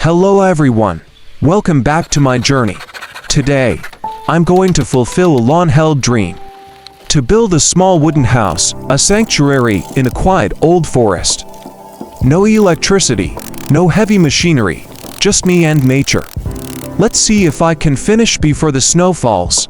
Hello everyone. Welcome back to my journey. Today, I'm going to fulfill a long-held dream. To build a small wooden house, a sanctuary in a quiet old forest. No electricity, no heavy machinery, just me and nature. Let's see if I can finish before the snow falls.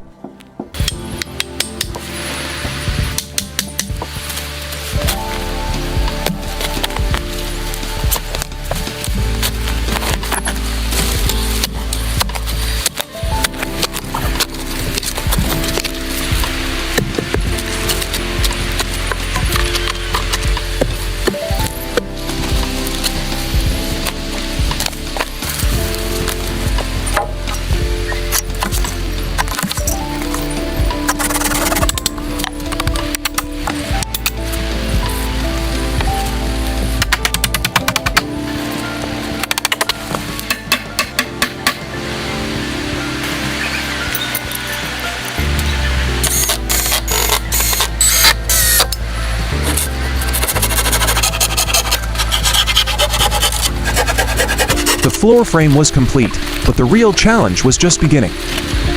The floor frame was complete, but the real challenge was just beginning.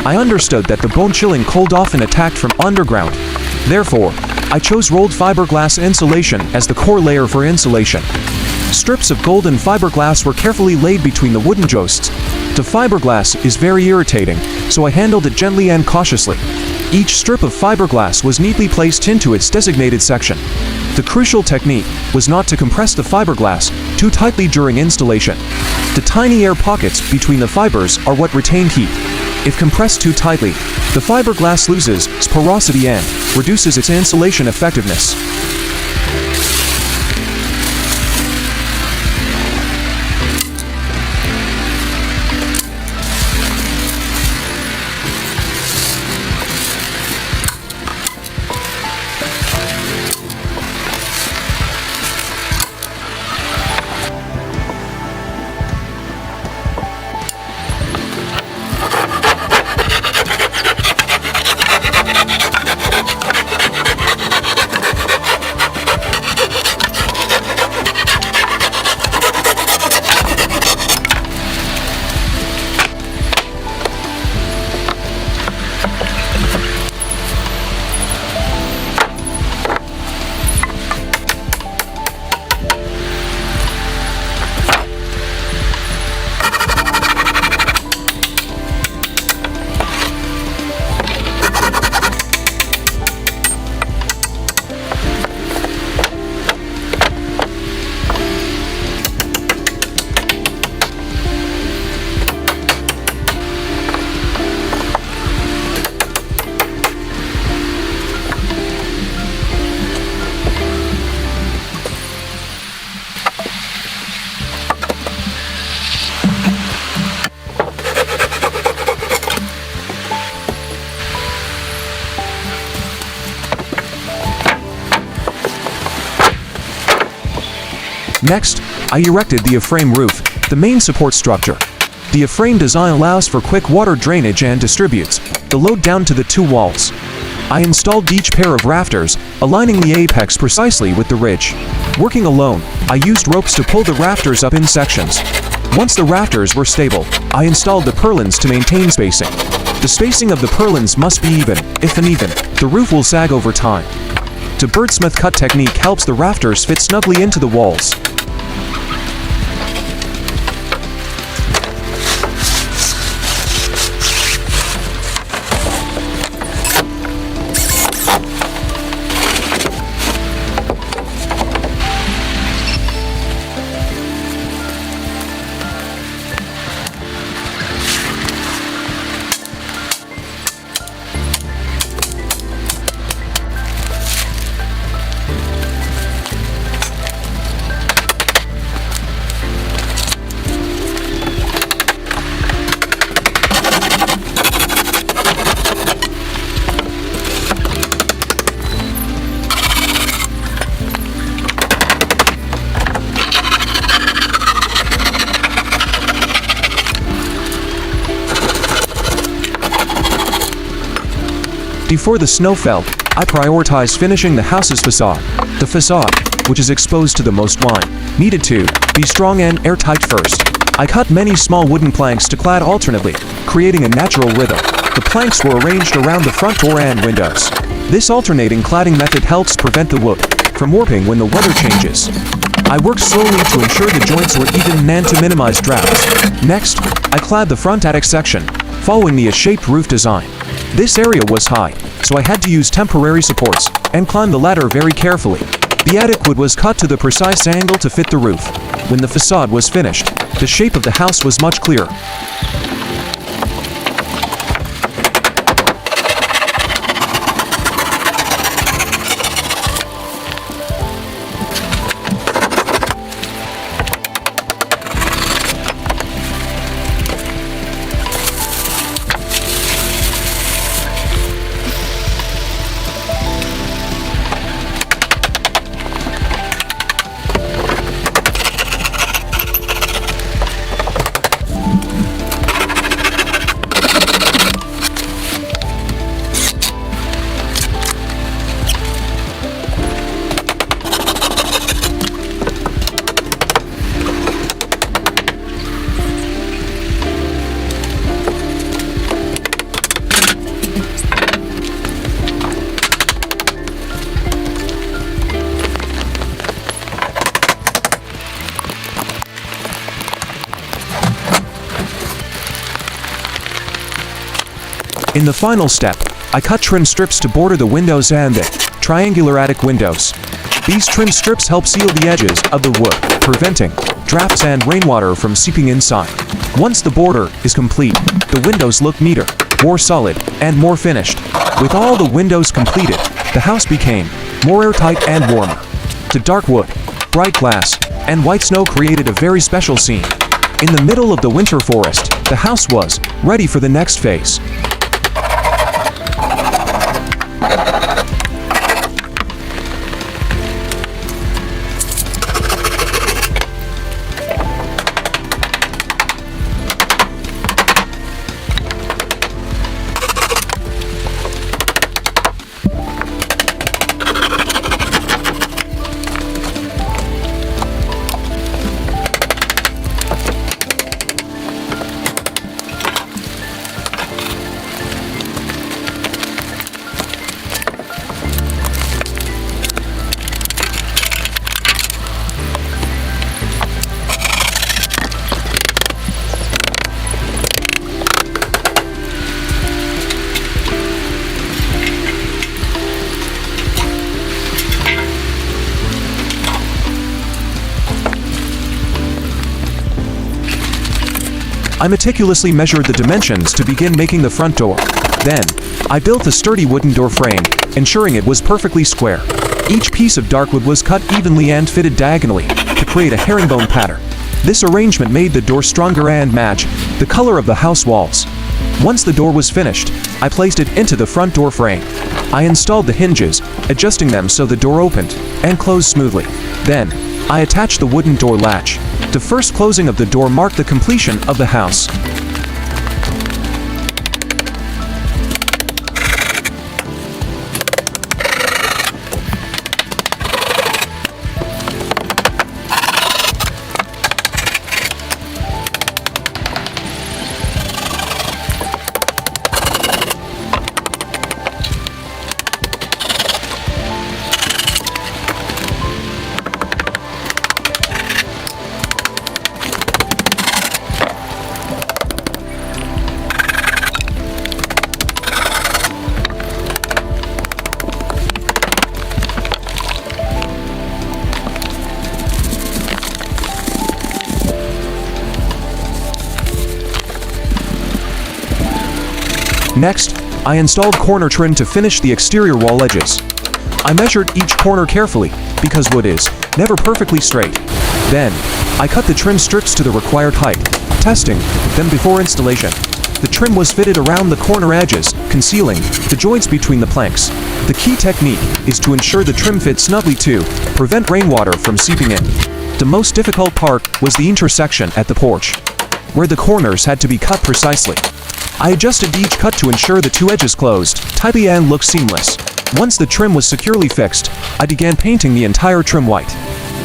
I understood that the bone-chilling cold often attacked from underground. Therefore, I chose rolled fiberglass insulation as the core layer for insulation. Strips of golden fiberglass were carefully laid between the wooden joists. The fiberglass is very irritating, so I handled it gently and cautiously. Each strip of fiberglass was neatly placed into its designated section. The crucial technique was not to compress the fiberglass too tightly during installation. The tiny air pockets between the fibers are what retain heat. If compressed too tightly, the fiberglass loses its porosity and reduces its insulation effectiveness. Next, I erected the A-frame roof, the main support structure. The A-frame design allows for quick water drainage and distributes the load down to the two walls. I installed each pair of rafters, aligning the apex precisely with the ridge. Working alone, I used ropes to pull the rafters up in sections. Once the rafters were stable, I installed the purlins to maintain spacing. The spacing of the purlins must be even. If uneven, the roof will sag over time. The birdsmith cut technique helps the rafters fit snugly into the walls. Before the snow fell, I prioritized finishing the house's facade. The facade, which is exposed to the most wind, needed to be strong and airtight first. I cut many small wooden planks to clad alternately, creating a natural rhythm. The planks were arranged around the front door and windows. This alternating cladding method helps prevent the wood from warping when the weather changes. I worked slowly to ensure the joints were even and to minimize drafts. Next, I clad the front attic section, following the S-shaped roof design. This area was high, so I had to use temporary supports and climb the ladder very carefully. The attic wood was cut to the precise angle to fit the roof. When the facade was finished, the shape of the house was much clearer. In the final step, I cut trim strips to border the windows and the triangular attic windows. These trim strips help seal the edges of the wood, preventing drafts and rainwater from seeping inside. Once the border is complete, the windows look neater, more solid, and more finished. With all the windows completed, the house became more airtight and warmer. The dark wood, bright glass, and white snow created a very special scene. In the middle of the winter forest, the house was ready for the next phase. I meticulously measured the dimensions to begin making the front door. Then, I built a sturdy wooden door frame, ensuring it was perfectly square. Each piece of dark wood was cut evenly and fitted diagonally to create a herringbone pattern. This arrangement made the door stronger and match the color of the house walls. Once the door was finished, I placed it into the front door frame. I installed the hinges, adjusting them so the door opened and closed smoothly. Then, I attached the wooden door latch. The first closing of the door marked the completion of the house. Next, I installed corner trim to finish the exterior wall edges. I measured each corner carefully, because wood is never perfectly straight. Then, I cut the trim strips to the required height, testing them before installation. The trim was fitted around the corner edges, concealing the joints between the planks. The key technique is to ensure the trim fits snugly to prevent rainwater from seeping in. The most difficult part was the intersection at the porch, where the corners had to be cut precisely. I adjusted each cut to ensure the two edges closed tightly and looked seamless. Once the trim was securely fixed, I began painting the entire trim white.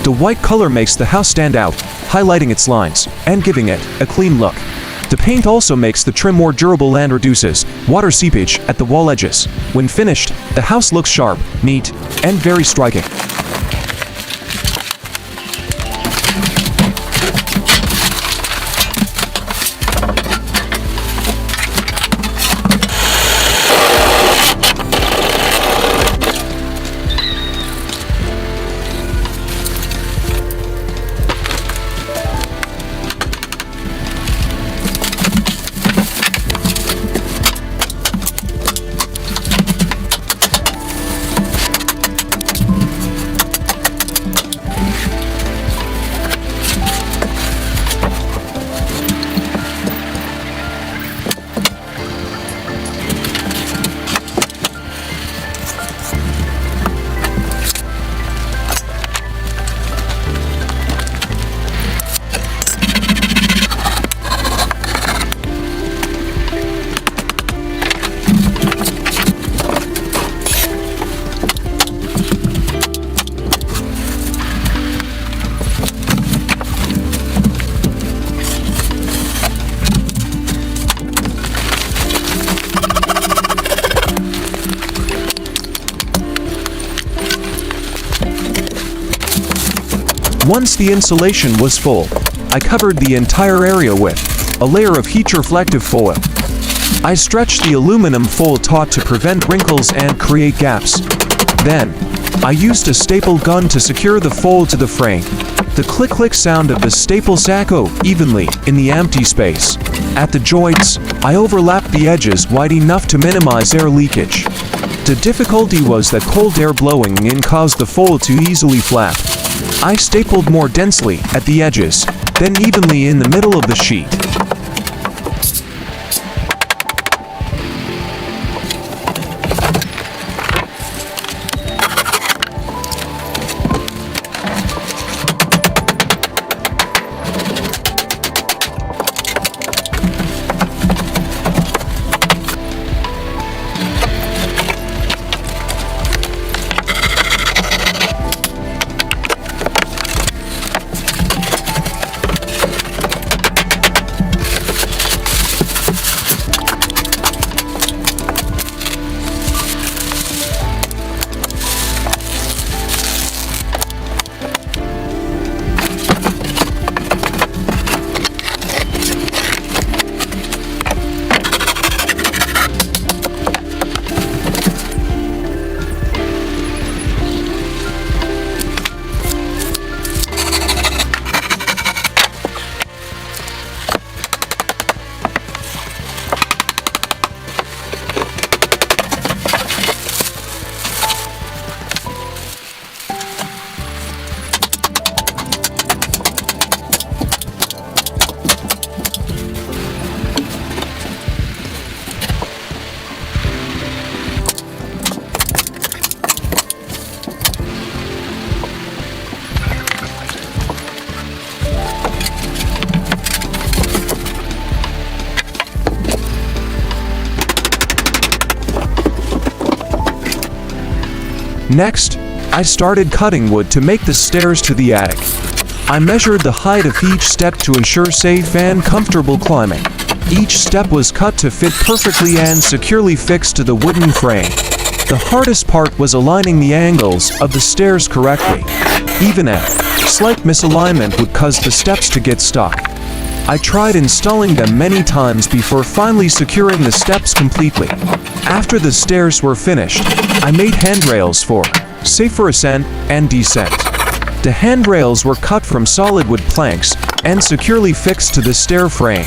The white color makes the house stand out, highlighting its lines and giving it a clean look. The paint also makes the trim more durable and reduces water seepage at the wall edges. When finished, the house looks sharp, neat, and very striking. Once the insulation was full, I covered the entire area with a layer of heat-reflective foil. I stretched the aluminum foil taut to prevent wrinkles and create gaps. Then, I used a staple gun to secure the foil to the frame. The click-click sound of the staples echoed evenly in the empty space. At the joints, I overlapped the edges wide enough to minimize air leakage. The difficulty was that cold air blowing in caused the foil to easily flap. I stapled more densely at the edges, then evenly in the middle of the sheet. Next, I started cutting wood to make the stairs to the attic. I measured the height of each step to ensure safe and comfortable climbing. Each step was cut to fit perfectly and securely fixed to the wooden frame. The hardest part was aligning the angles of the stairs correctly. Even a slight misalignment would cause the steps to get stuck. I tried installing them many times before finally securing the steps completely. After the stairs were finished, I made handrails for safer ascent and descent. The handrails were cut from solid wood planks and securely fixed to the stair frame.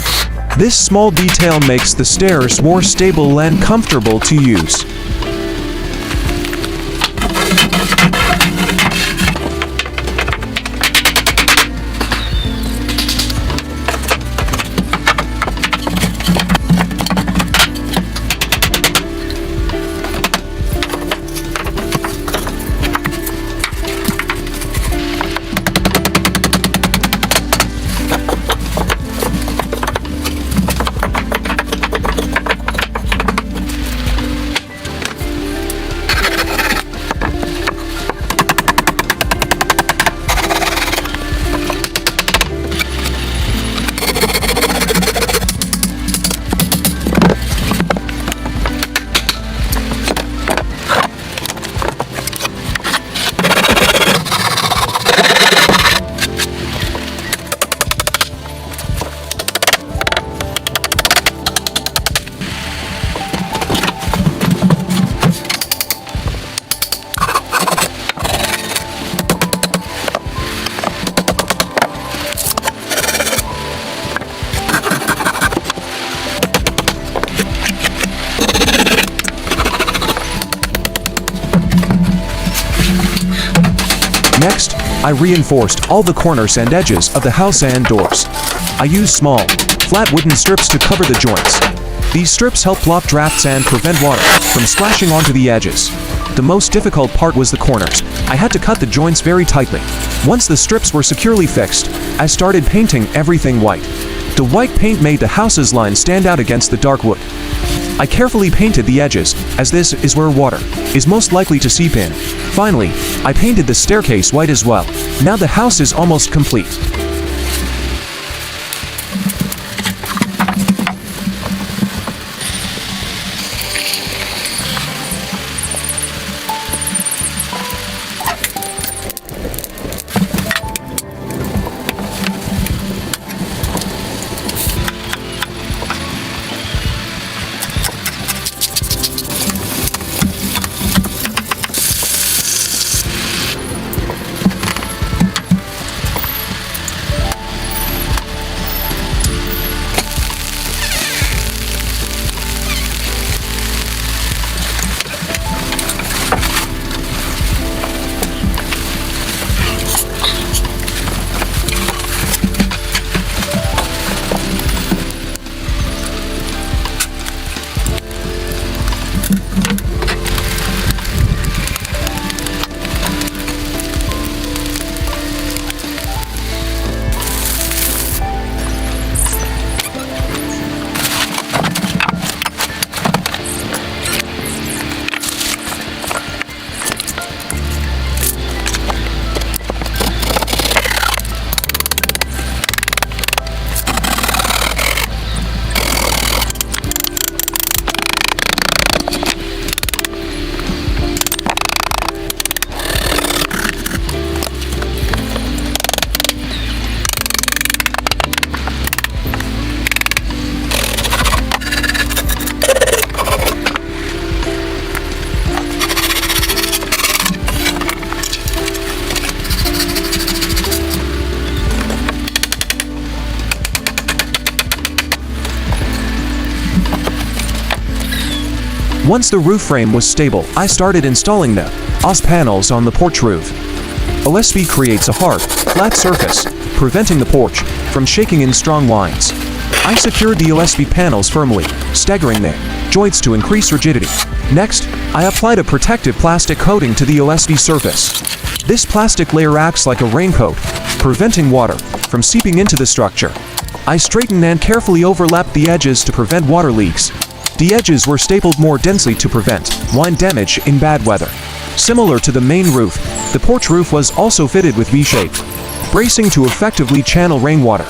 This small detail makes the stairs more stable and comfortable to use. I reinforced all the corners and edges of the house and doors. I used small, flat wooden strips to cover the joints. These strips help block drafts and prevent water from splashing onto the edges. The most difficult part was the corners. I had to cut the joints very tightly. Once the strips were securely fixed, I started painting everything white. The white paint made the house's lines stand out against the dark wood. I carefully painted the edges, as this is where water is most likely to seep in. Finally, I painted the staircase white as well. Now the house is almost complete. Once the roof frame was stable, I started installing the OS panels on the porch roof. OSB creates a hard, flat surface, preventing the porch from shaking in strong winds. I secured the OSB panels firmly, staggering the joints to increase rigidity. Next, I applied a protective plastic coating to the OSB surface. This plastic layer acts like a raincoat, preventing water from seeping into the structure. I straightened and carefully overlapped the edges to prevent water leaks. The edges were stapled more densely to prevent wind damage in bad weather. Similar to the main roof, the porch roof was also fitted with V-shape bracing to effectively channel rainwater.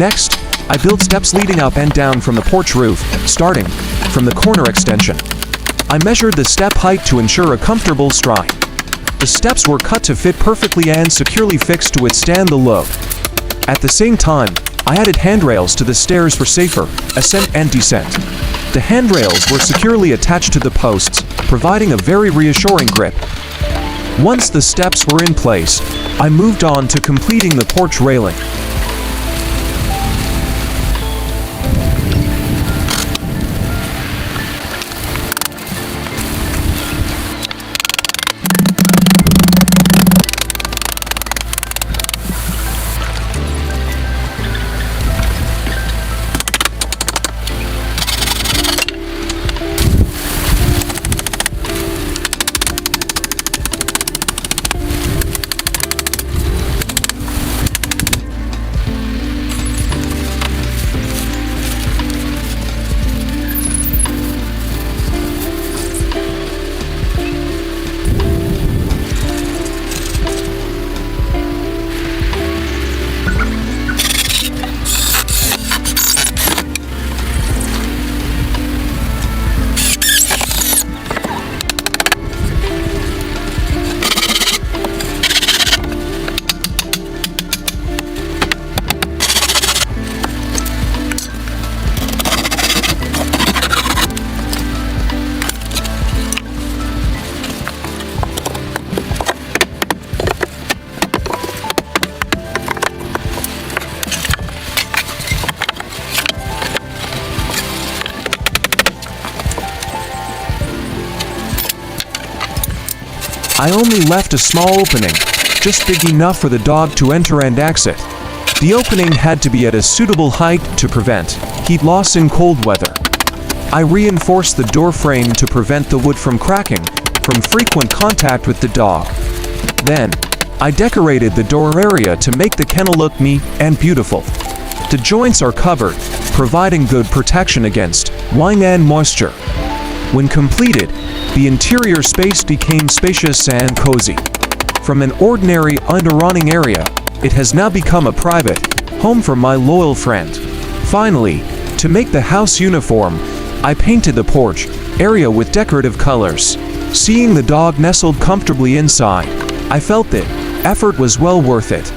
Next, I built steps leading up and down from the porch roof, starting from the corner extension. I measured the step height to ensure a comfortable stride. The steps were cut to fit perfectly and securely fixed to withstand the load. At the same time, I added handrails to the stairs for safer ascent and descent. The handrails were securely attached to the posts, providing a very reassuring grip. Once the steps were in place, I moved on to completing the porch railing. I only left a small opening, just big enough for the dog to enter and exit. The opening had to be at a suitable height to prevent heat loss in cold weather. I reinforced the door frame to prevent the wood from cracking from frequent contact with the dog. Then, I decorated the door area to make the kennel look neat and beautiful. The joints are covered, providing good protection against wind and moisture. When completed, the interior space became spacious and cozy. From an ordinary underrunning area, it has now become a private home for my loyal friend. Finally, to make the house uniform, I painted the porch area with decorative colors. Seeing the dog nestled comfortably inside, I felt the effort was well worth it.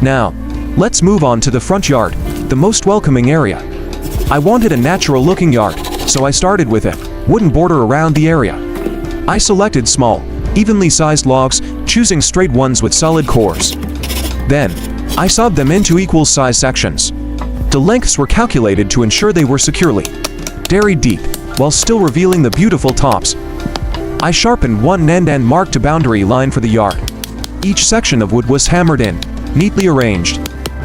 Now, let's move on to the front yard, the most welcoming area. I wanted a natural-looking yard, so I started with a wooden border around the area. I selected small, evenly sized logs, choosing straight ones with solid cores. Then, I sawed them into equal size sections. The lengths were calculated to ensure they were securely buried deep, while still revealing the beautiful tops. I sharpened one end and marked a boundary line for the yard. Each section of wood was hammered in, neatly arranged,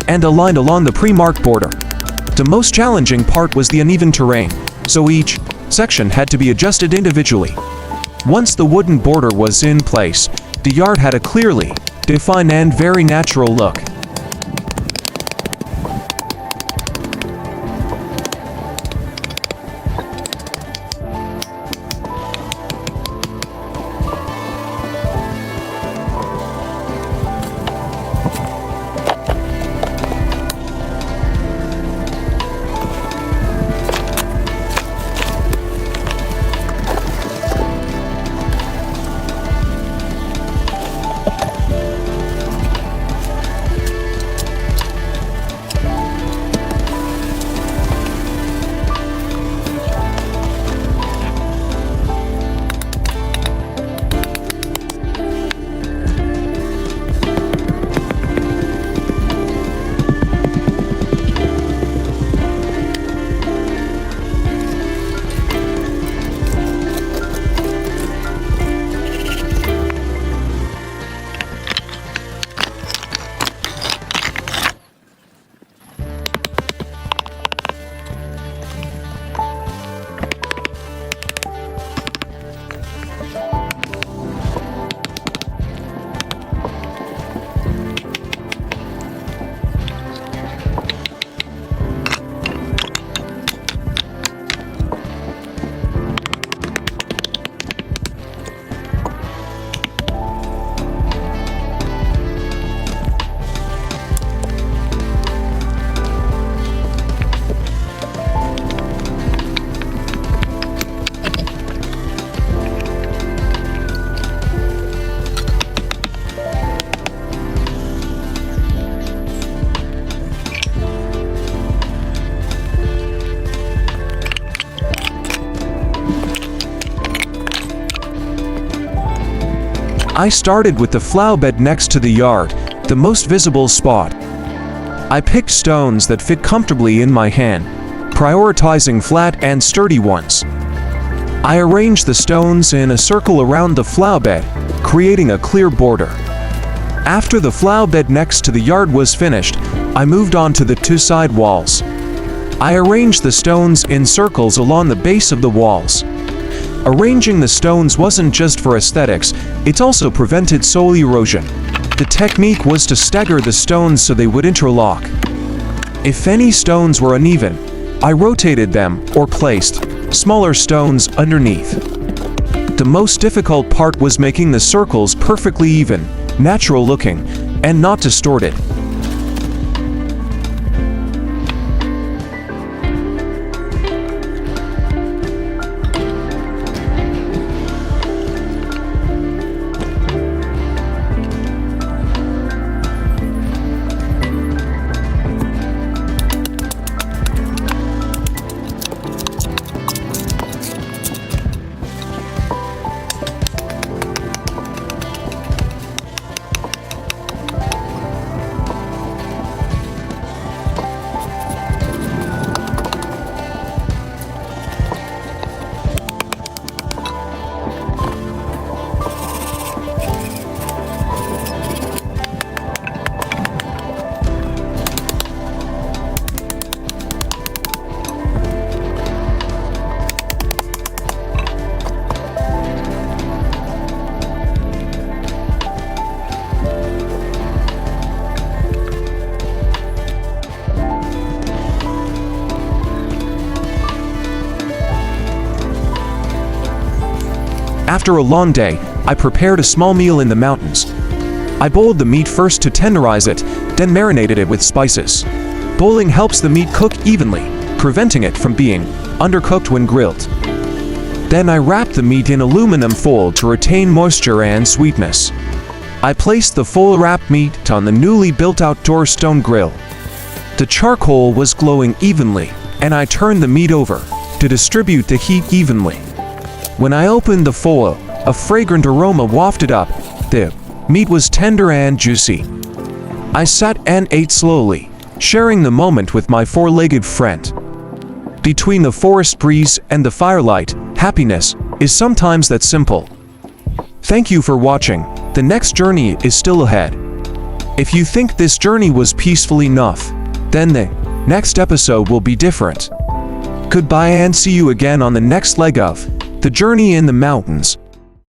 and aligned along the pre-marked border. The most challenging part was the uneven terrain, so each section had to be adjusted individually. Once the wooden border was in place, the yard had a clearly defined and very natural look. I started with the flower bed next to the yard, the most visible spot. I picked stones that fit comfortably in my hand, prioritizing flat and sturdy ones. I arranged the stones in a circle around the flower bed, creating a clear border. After the flower bed next to the yard was finished, I moved on to the two side walls. I arranged the stones in circles along the base of the walls. Arranging the stones wasn't just for aesthetics, it also prevented soil erosion. The technique was to stagger the stones so they would interlock. If any stones were uneven, I rotated them or placed smaller stones underneath. The most difficult part was making the circles perfectly even, natural looking, and not distorted. After a long day, I prepared a small meal in the mountains. I boiled the meat first to tenderize it, then marinated it with spices. Boiling helps the meat cook evenly, preventing it from being undercooked when grilled. Then I wrapped the meat in aluminum foil to retain moisture and sweetness. I placed the foil-wrapped meat on the newly built outdoor stone grill. The charcoal was glowing evenly, and I turned the meat over to distribute the heat evenly. When I opened the foil, a fragrant aroma wafted up. The meat was tender and juicy. I sat and ate slowly, sharing the moment with my four-legged friend. Between the forest breeze and the firelight, happiness is sometimes that simple. Thank you for watching. The next journey is still ahead. If you think this journey was peaceful enough, then the next episode will be different. Goodbye and see you again on the next leg of The Journey in the Mountains.